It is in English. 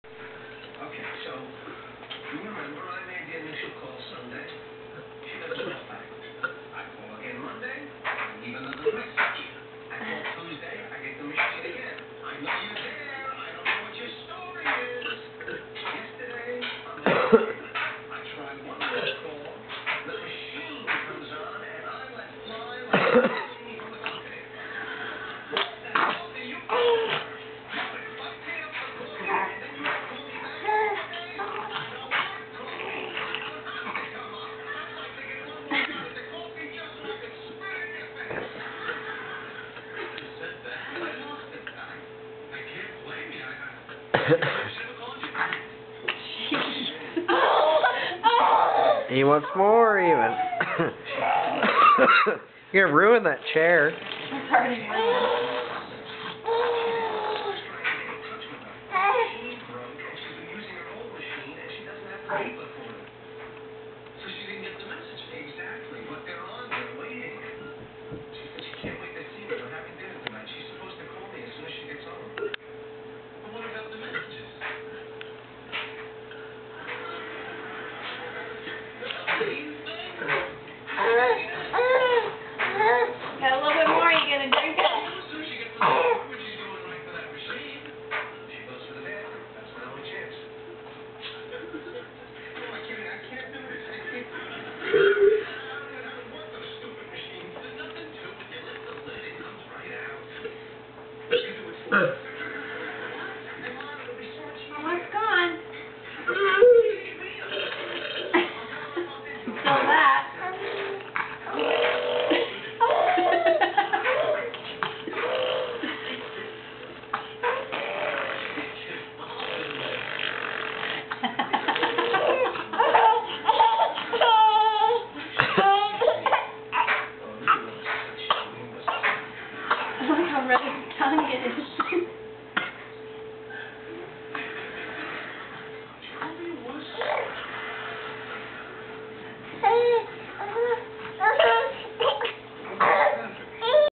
Okay, so you remember I made the initial call Sunday? She doesn't call back. I call again Monday, I leave another message. I call Tuesday, I get the machine again. I know you're there. I don't know what your story is. Yesterday, on Monday, I tried one more call. The machine comes on, and I let fly like a baby from the company. What the hell do you call her? If I pay up the call, then you don't call me back. He wants more, even. You're gonna ruin that chair. It's already ruined. So she didn't get the message. Exactly. But they're on. They're waiting. She said she can't wait to see me. We're having dinner tonight. She's supposed to call me as soon as she gets home. But what about the messages? These